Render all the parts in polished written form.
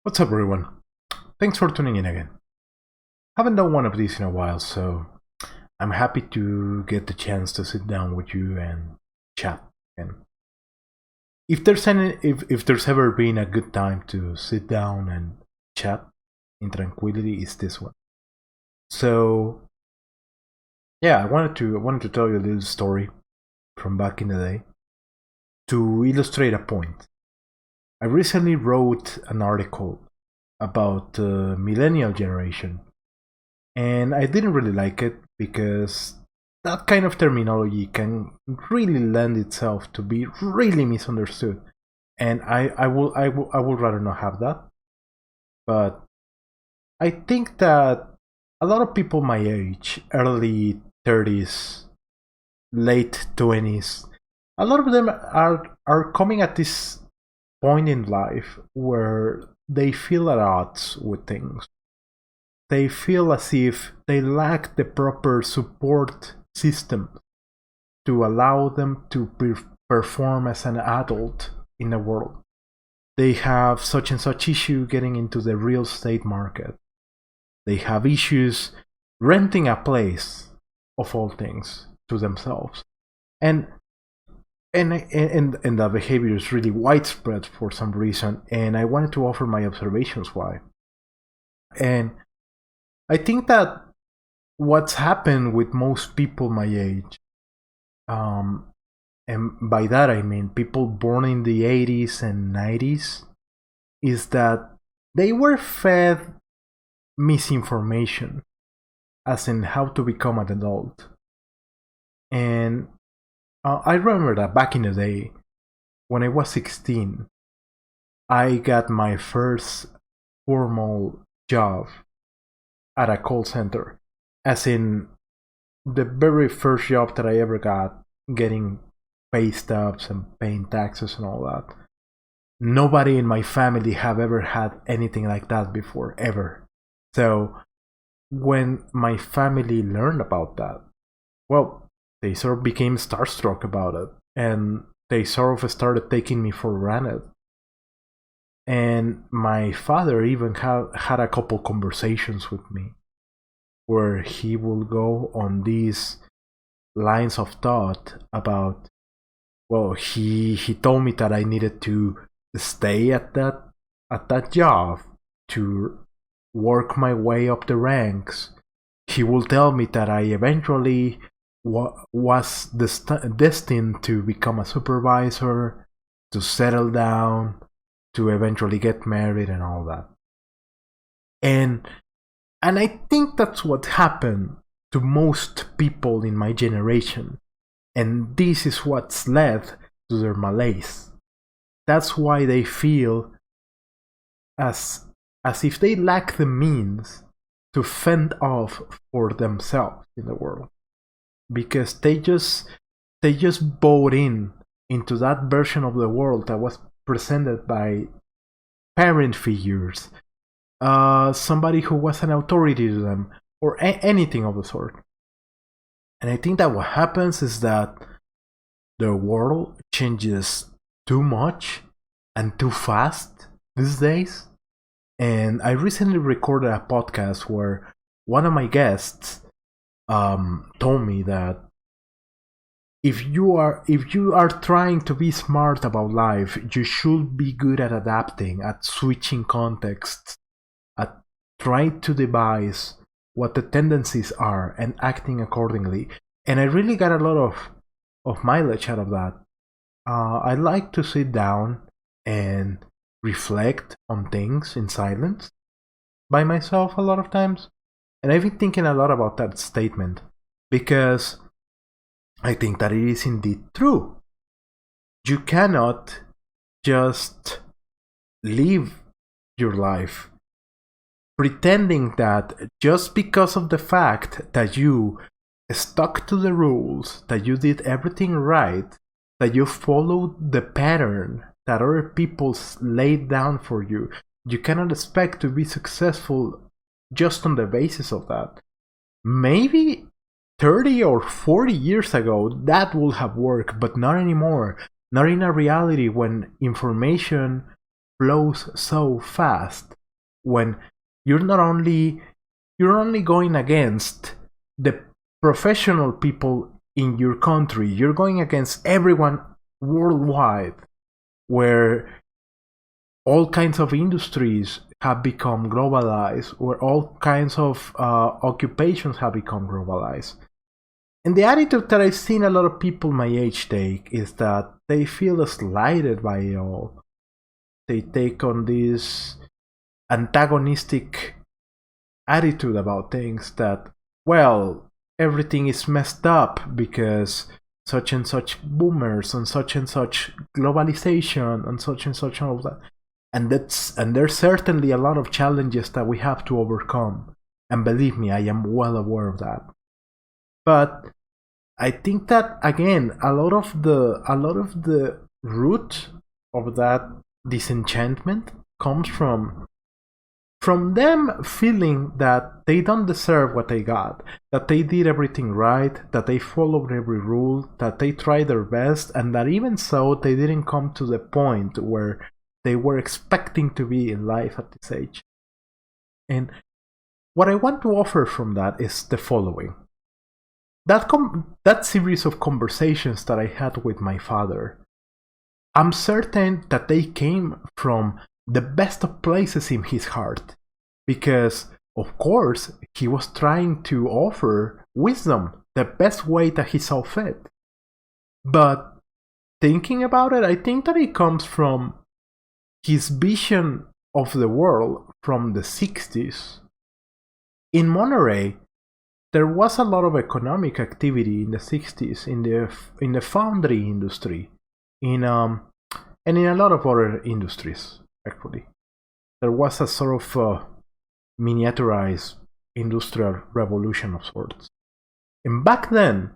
What's up, everyone? Thanks for tuning in again. Haven't done one of these in a while, so I'm happy to get the chance to sit down with you and chat. And if there's ever been a good time to sit down and chat in tranquility, it's this one. So yeah, I wanted to tell you a little story from back in the day to illustrate a point. I recently wrote an article about the millennial generation, and I didn't really like it because that kind of terminology can really lend itself to be really misunderstood, and I would rather not have that. But I think that a lot of people my age, early 30s, late 20s, a lot of them are coming at this point in life where they feel at odds with things. They feel as if they lack the proper support system to allow them to perform as an adult in the world. They have such and such issue getting into the real estate market. They have issues renting a place, of all things, to themselves. And and that behavior is really widespread for some reason, and I wanted to offer my observations why. And I think that what's happened with most people my age, um, and by that I mean people born in the 80s and 90s, is that they were fed misinformation, as in how to become an adult. And I remember that back in the day, when I was 16, I got my first formal job at a call center, as in the very first job that I ever got, getting pay stubs and paying taxes and all that. Nobody in my family have ever had anything like that before, ever. So when my family learned about that, well, they sort of became starstruck about it, and they sort of started taking me for granted. And my father even had a couple conversations with me where he will go on these lines of thought about, well, he told me that I needed to stay at that job to work my way up the ranks. He will tell me that I eventually was destined to become a supervisor, to settle down, to eventually get married and all that. And and I think that's what happened to most people in my generation. And this is what's led to their malaise. That's why they feel as as if they lack the means to fend off for themselves in the world, because they just bought into that version of the world that was presented by parent figures, somebody who was an authority to them, or anything of the sort. And I think that what happens is that the world changes too much and too fast these days. And I recently recorded a podcast where one of my guests told me that if you are trying to be smart about life, you should be good at adapting, at switching contexts, at trying to devise what the tendencies are and acting accordingly. And I really got a lot of mileage out of that. I like to sit down and reflect on things in silence by myself a lot of times. And I've been thinking a lot about that statement because I think that it is indeed true. You cannot just live your life pretending that just because of the fact that you stuck to the rules, that you did everything right, that you followed the pattern that other people laid down for you, you cannot expect to be successful just on the basis of that. Maybe 30 or 40 years ago that would have worked, but not anymore. Not in a reality when information flows so fast when you're only going against the professional people in your country, you're going against everyone worldwide, where all kinds of industries have become globalized, where all kinds of occupations have become globalized. And the attitude that I've seen a lot of people my age take is that they feel slighted by it all. They take on this antagonistic attitude about things that, well, everything is messed up because such and such boomers and such globalization and such all of that. And there's certainly a lot of challenges that we have to overcome. And believe me, I am well aware of that. But I think that again, a lot of the root of that disenchantment comes from them feeling that they don't deserve what they got, that they did everything right, that they followed every rule, that they tried their best, and that even so, they didn't come to the point where they were expecting to be in life at this age. And what I want to offer from that is the following. That series of conversations that I had with my father, I'm certain that they came from the best of places in his heart, because of course he was trying to offer wisdom the best way that he saw fit. But thinking about it, I think that it comes from his vision of the world from the 60s. In Monterey, there was a lot of economic activity in the 60s in the foundry industry, and in a lot of other industries. Actually, there was a sort of miniaturized industrial revolution of sorts. And back then,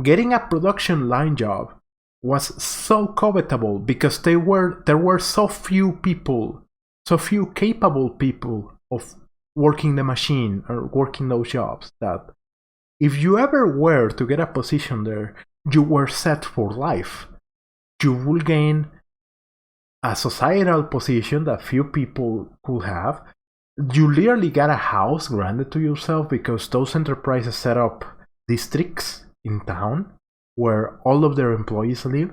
getting a production line job was so covetable because there were so few people, so few capable people of working the machine or working those jobs, that if you ever were to get a position there, you were set for life. You will gain a societal position that few people could have. You literally got a house granted to yourself because those enterprises set up districts in town where all of their employees live.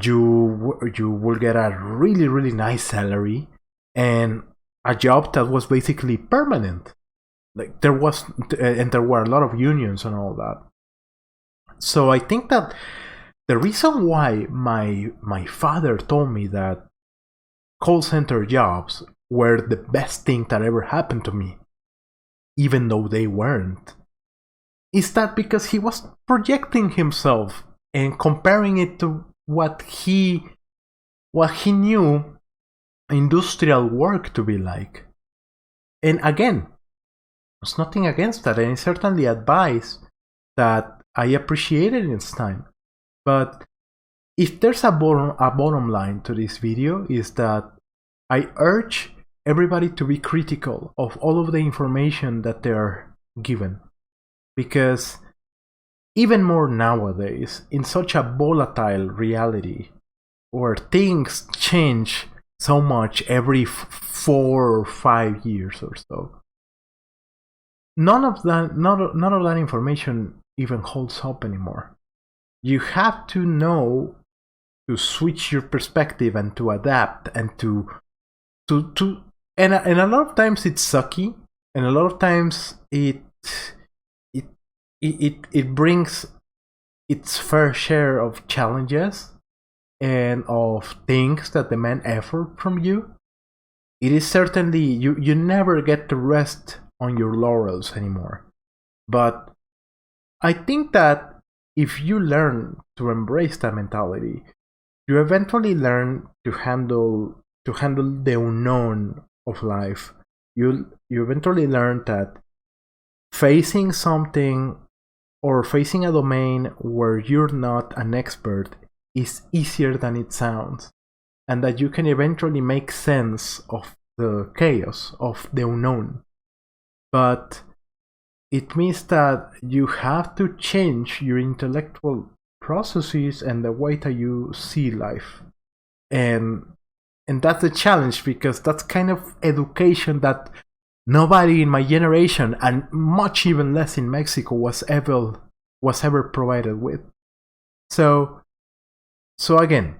You will get a really, really nice salary and a job that was basically permanent. Like there were a lot of unions and all that. So I think that the reason why my father told me that call center jobs were the best thing that ever happened to me, even though they weren't, is that because he was projecting himself and comparing it to what he knew industrial work to be like. And again, there's nothing against that, and it's certainly advice that I appreciated in its time. But if there's a bottom line to this video, is that I urge everybody to be critical of all of the information that they're given. Because even more nowadays, in such a volatile reality, where things change so much every 4 or 5 years or so, none of that information even holds up anymore. You have to know to switch your perspective and to adapt and and a lot of times it's sucky, and a lot of times it brings its fair share of challenges and of things that demand effort from you. It is certainly, you never get to rest on your laurels anymore. But I think that if you learn to embrace that mentality, you eventually learn to handle the unknown of life. You eventually learn that facing something or facing a domain where you're not an expert is easier than it sounds, and that you can eventually make sense of the chaos of the unknown. But it means that you have to change your intellectual processes and the way that you see life. And and that's the challenge, because that's kind of education that nobody in my generation, and much even less in Mexico, was ever provided with. So again,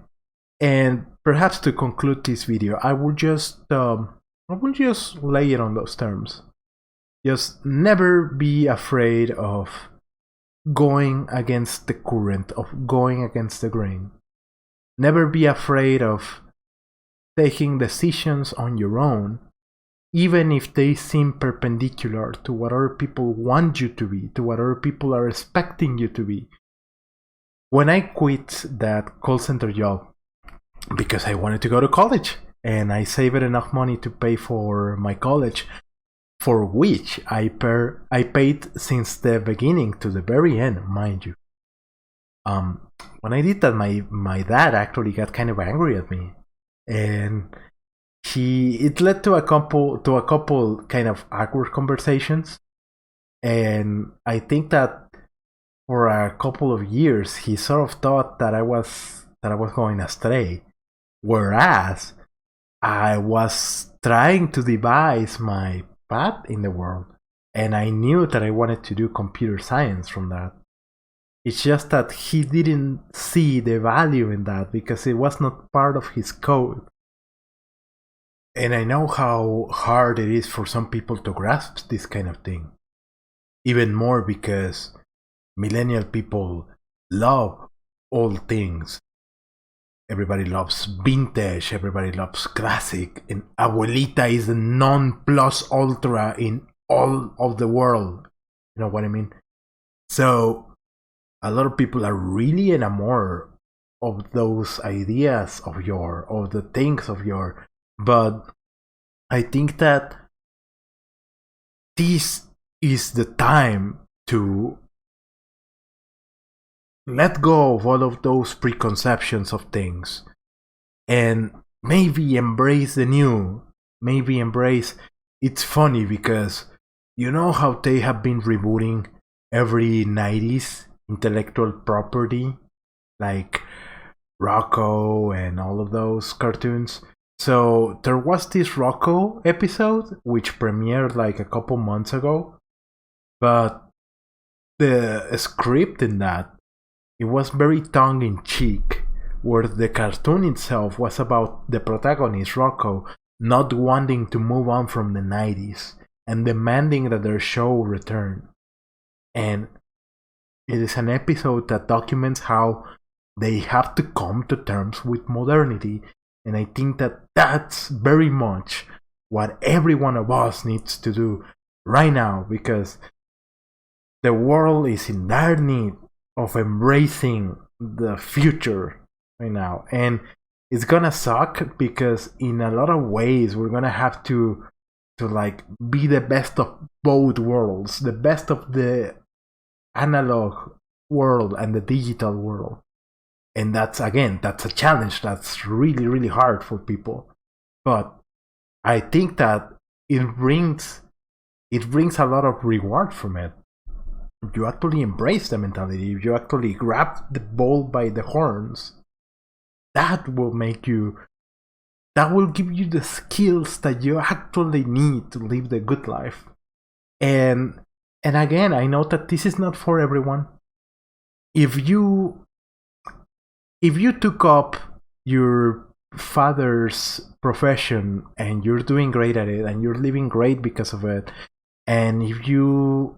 and perhaps to conclude this video, I will just lay it on those terms. Just never be afraid of going against the current, of going against the grain. Never be afraid of taking decisions on your own, even if they seem perpendicular to what other people want you to be, to what other people are expecting you to be. When I quit that call center job, because I wanted to go to college, and I saved enough money to pay for my college, for which I paid since the beginning to the very end, mind you. When I did that, my dad actually got kind of angry at me, and it led to a couple kind of awkward conversations, and I think that for a couple of years he sort of thought that I was going astray, whereas I was trying to devise my path in the world, and I knew that I wanted to do computer science from that. It's just that he didn't see the value in that because it was not part of his code. And I know how hard it is for some people to grasp this kind of thing. Even more because millennial people love old things. Everybody loves vintage, everybody loves classic, and abuelita is the non plus ultra in all of the world. You know what I mean? So a lot of people are really enamored of those ideas of the things of your. But I think that this is the time to let go of all of those preconceptions of things and maybe embrace the new. Maybe embrace. It's funny because you know how they have been rebooting every 90s intellectual property, like Rocco and all of those cartoons. So there was this Rocco episode which premiered like a couple months ago, but the script in that, it was very tongue-in-cheek, where the cartoon itself was about the protagonist, Rocco, not wanting to move on from the 90s and demanding that their show return. And it is an episode that documents how they have to come to terms with modernity, and I think that that's very much what every one of us needs to do right now, because the world is in dire need of embracing the future right now. And it's gonna suck because in a lot of ways we're gonna have to like be the best of both worlds, the best of the analog world and the digital world. And that's a challenge that's really, really hard for people. But I think that it brings a lot of reward from it. If you actually embrace the mentality, if you actually grab the bull by the horns, that will give you the skills that you actually need to live the good life. And again, I know that this is not for everyone. If you took up your father's profession and you're doing great at it and you're living great because of it, and if you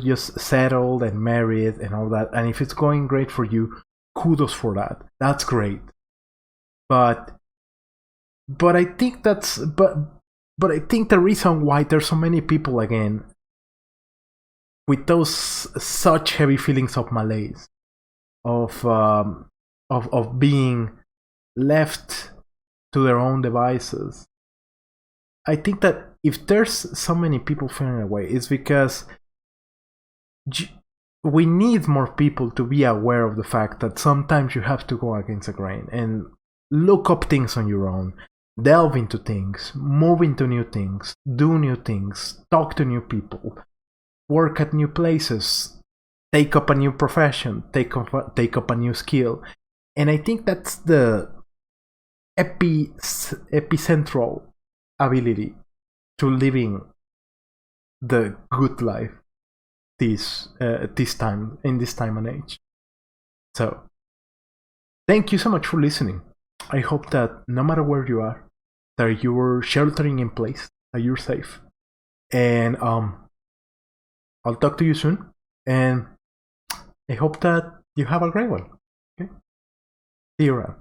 just settled and married and all that, and if it's going great for you, kudos for that. That's great. But I think but I think the reason why there's so many people again with those such heavy feelings of malaise, of being left to their own devices, I think that if there's so many people feeling that way, it's because we need more people to be aware of the fact that sometimes you have to go against the grain and look up things on your own, delve into things, move into new things, do new things, talk to new people, work at new places, take up a new profession, take up a new skill. And I think that's the epicentral ability to living the good life this time in this time and age. So thank you so much for listening. I hope that no matter where you are, that you're sheltering in place, that you're safe. And I'll talk to you soon. And I hope that you have a great one. Okay? See you around.